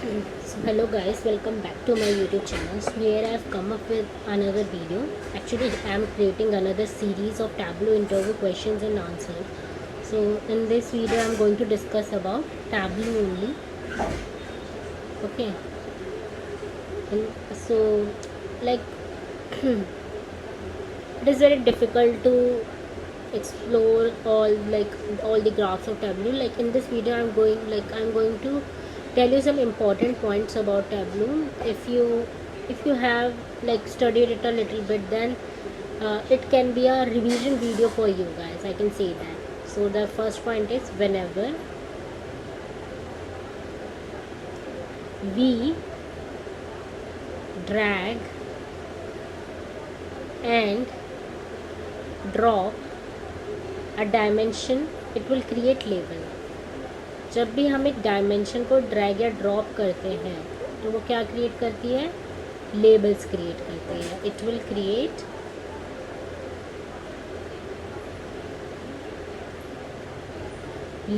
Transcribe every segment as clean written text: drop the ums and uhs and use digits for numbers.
So hello guys, welcome back to my YouTube channel. So here I have come up with another video. Actually I am creating another series of Tableau interview questions and answers. So in this video I am going to discuss about Tableau only. Okay. And so like it is very difficult to explore all the graphs of Tableau. Like in this video I'm going to tell you some important points about Tableau. If you have like studied it a little bit, then it can be a revision video for you guys, I can say that. So the first point is, whenever we drag and drop a dimension, it will create label. जब भी हम एक dimension को drag या drop करते हैं तो वो क्या क्रिएट करती है? लेबल्स क्रिएट करती है. It will create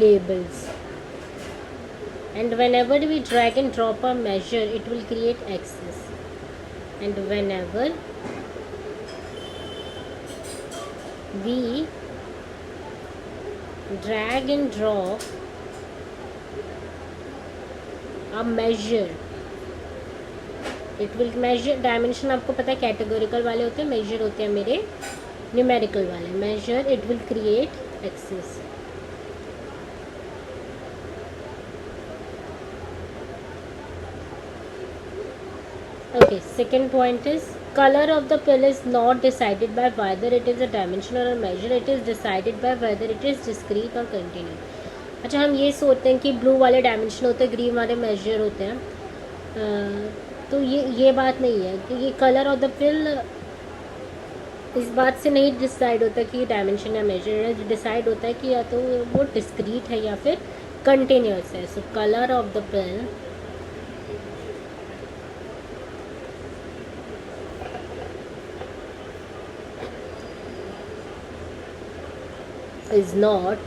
labels. And whenever we drag and drop a measure, it will create axis. And whenever we drag and drop a measure, it will measure. Dimension आपको पता है categorical वाले होते हैं, major होते हैं मेरे न्यूमेरिकल वाले. Major, it will create axis. Okay, second point is, color of the pill is not decided by whether it is a dimension or a measure. It is decided by whether it is discrete or continuous. अच्छा, हम ये सोचते हैं कि blue वाले dimension होते हैं, green वाले मेजर होते हैं. तो ये बात नहीं है कि ये कलर ऑफ द पिल इस बात से नहीं डिसाइड होता कि डायमेंशन या मेजर है. डिसाइड होता है कि या तो वो डिस्क्रीट है या फिर कंटिन्यूस है. So colour of the pill is not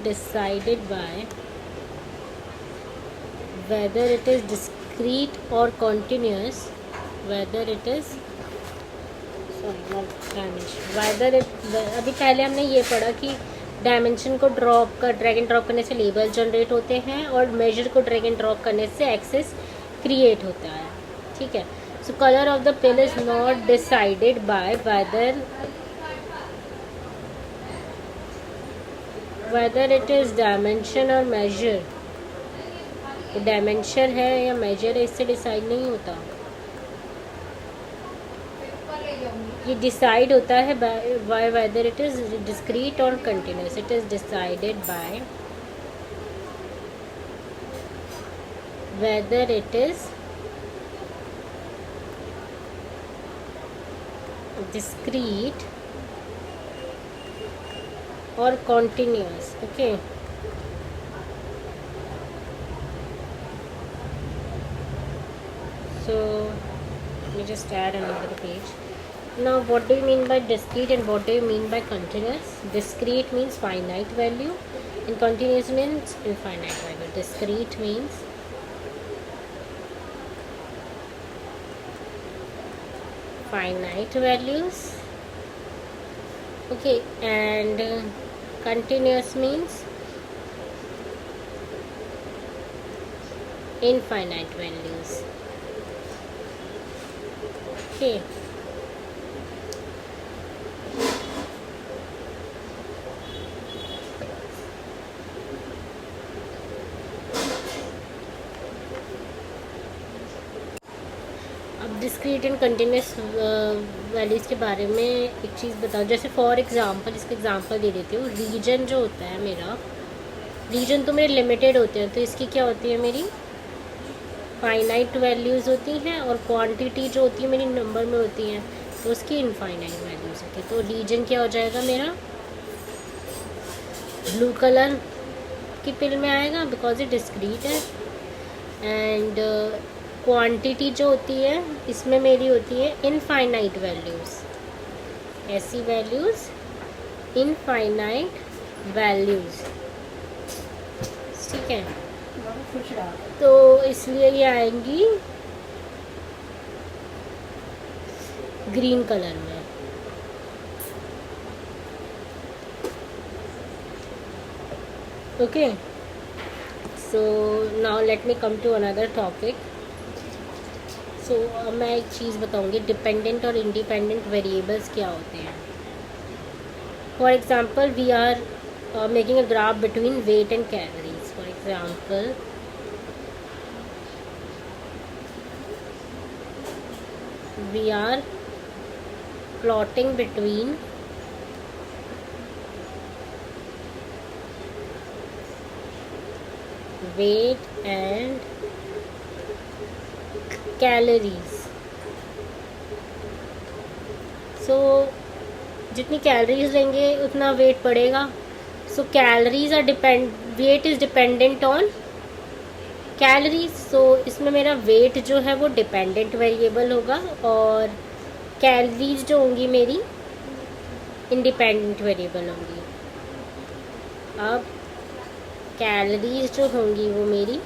decided by whether it is discrete or continuous, whether it is अभी पहले हमने ये पढ़ा कि डायमेंशन को ड्रैग एंड ड्रॉप करने से लेबल जनरेट होते हैं और मेजर को ड्रैग एंड ड्रॉप करने से एक्सेस क्रिएट होता है. ठीक है. So colour of the pill is not decided by whether it is dimension or measure. Dimension है या मेजर है, इससे डिसाइड नहीं होता. ये डिसाइड होता है by whether it is discrete or continuous. It is decided by whether it is discrete or continuous. Okay. So we just add another page. Now what do you mean by discrete and what do you mean by continuous? Discrete means finite value and continuous means infinite value. Discrete means finite values. Okay. And continuous means infinite values. Okay. Discrete and continuous values के बारे में एक चीज़ बताओ. जैसे for example, इसका example दे देती हूँ. Reason जो होता है मेरा, रीजन तो मेरे लिमिटेड होते हैं, तो इसकी क्या होती है, मेरी फाइनाइट वैल्यूज़ होती हैं. और क्वांटिटी जो होती है मेरी नंबर में होती हैं, तो उसकी इनफाइनाइट वैल्यूज़ होती है. तो रीजन क्या हो जाएगा मेरा? ब्लू कलर की पिल में आएगा बिकॉज ये डिस्क्रीट है. एंड क्वांटिटी जो होती है इसमें मेरी होती है इनफाइनाइट वैल्यूज़. ऐसी वैल्यूज़ इनफाइनाइट वैल्यूज़, ठीक है। तो इसलिए ये आएंगी ग्रीन कलर में। Okay, so now let me come to another topic. So मैं एक चीज़ बताऊंगी, डिपेंडेंट और इंडिपेंडेंट वेरिएबल्स क्या होते हैं। For example we are making a graph between weight and calories. For example we are plotting between weight and calories. So जितनी calories लेंगे उतना वेट बढ़ेगा। So calories are weight is dependent on calories. So इसमें मेरा wait जो है वो dependent variable होगा और कैलोरीज जो होंगी मेरी इंडिपेंडेंट वेरिएबल होंगी। अब कैलोरीज जो होंगी वो मेरी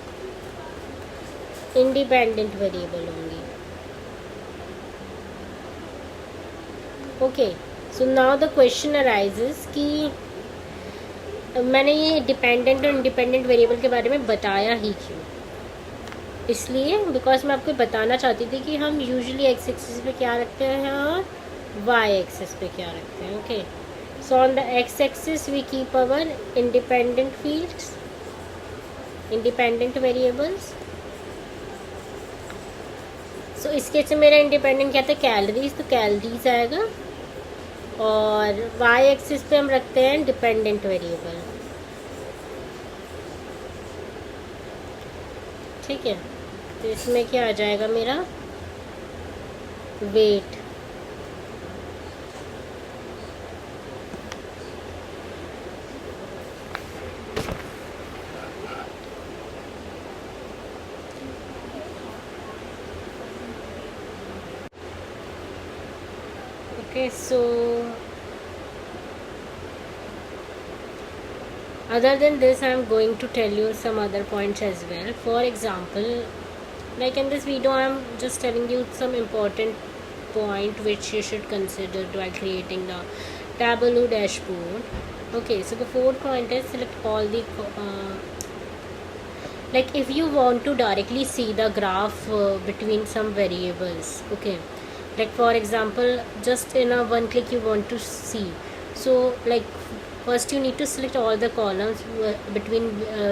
इंडिपेंडेंट वेरिएबल होंगी। Okay, so now the question arises कि मैंने ये डिपेंडेंट और इंडिपेंडेंट वेरिएबल के बारे में बताया ही क्यों। इसलिए बिकॉज मैं आपको बताना चाहती थी कि हम यूजुअली एक्स एक्सिस पे क्या रखते हैं और वाई एक्सिस पे क्या रखते हैं। Okay, so on the x axis we keep our independent fields, independent variables. So इस केस में मेरा इंडिपेंडेंट क्या था, कैलोरीज, तो कैलोरीज आएगा। और वाई एक्सिस पे हम रखते हैं डिपेंडेंट वेरिएबल, ठीक है। तो इसमें क्या आ जाएगा मेरा weight. Okay, so other than this I am going to tell you some other points as well. For example, like in this video I am just telling you some important point which you should consider while creating the Tableau dashboard. Okay, so the fourth point is select all the like if you want to directly see the graph between some variables. Okay, like for example just in a one click you want to see, so like first you need to select all the columns between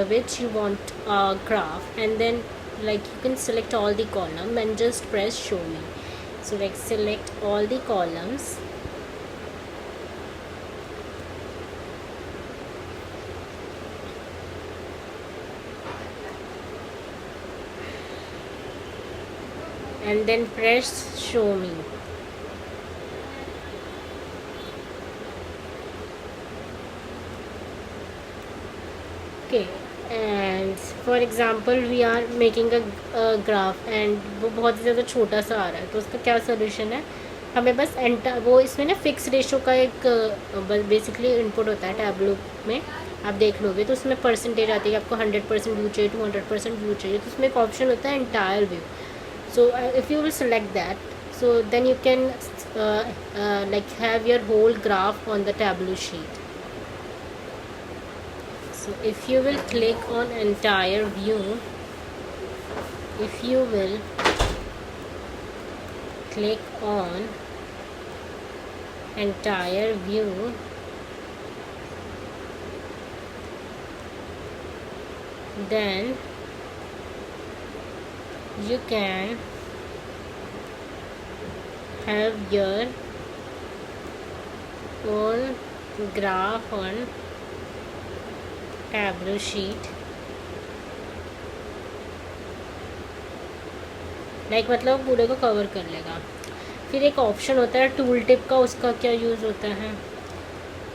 which you want a graph, and then like you can select all the column and just press show me. So like select all the columns, and then press show me. Okay, and for example we are making a graph and वो बहुत ही ज़्यादा छोटा सा आ रहा है, तो उसका क्या सोल्यूशन है, हमें बस एंटर वो इसमें ना फिक्स रेशो का एक बेसिकली इनपुट होता है टैबलो में। आप देख लोगे तो उसमें परसेंटेज आती है, आपको 100% व्यू चाहिए, 200% व्यू चाहिए, तो उसमें एक ऑप्शन होता है entire view. So if you will select that, so then you can like have your whole graph on the Tableau sheet. So if you will click on entire view, if you will click on entire view, then you can have your own graph on Tableau sheet. Like मतलब पूरे को cover कर लेगा। फिर एक option होता है tool tip का, उसका क्या यूज़ होता है,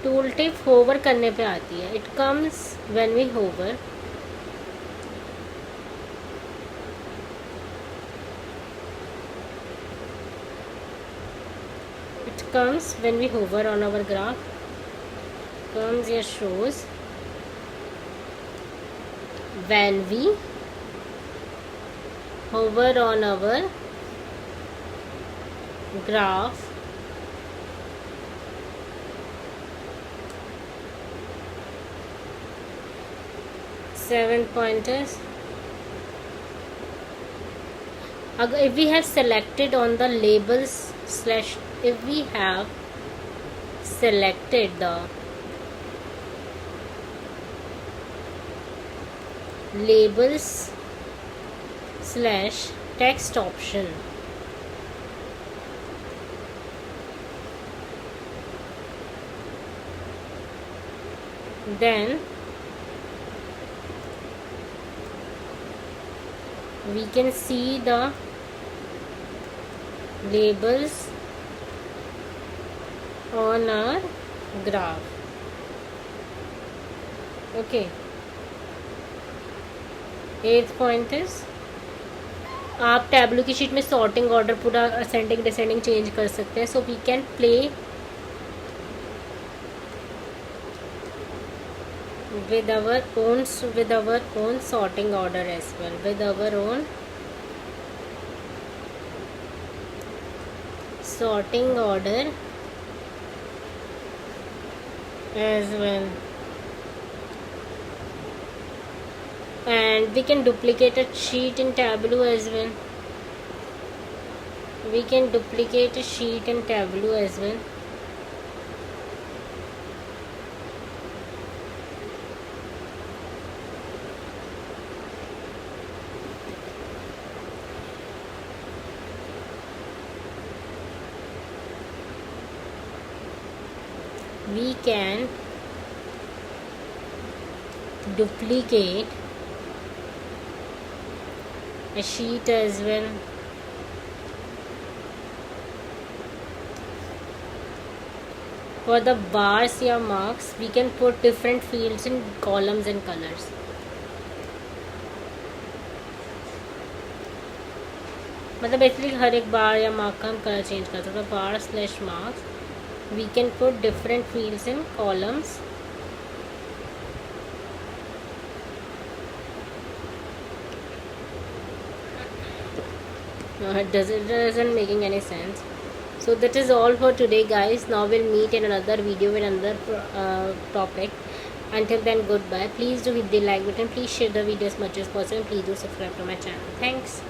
टूल टिप होवर करने पे आती है। It comes when we hover, comes when we hover on our graph, comes here shows when we hover on our graph seventh point is if we have selected on the labels slash if we have selected the labels slash text option, then we can see the labels on our graph. Okay, eighth point is आप Tableau की sheet में sorting order पूरा ascending descending change कर सकते हैं. So we can play with our own sorting order as well, with our own sorting order as well, and we can duplicate a sheet in Tableau as well. We can duplicate a sheet in Tableau as well. We can duplicate a sheet as well. For the bars या marks, we can put different fields in columns and colors. मतलब basically हर एक बार या mark का हम colour change कर सकते हैं. Bar slash marks we can put different fields in columns no, it doesn't making any sense. So that is all for today, guys. Now we'll meet in another video with another topic. Until then, goodbye. Please do hit the like button, please share the video as much as possible, please do subscribe to my channel. Thanks.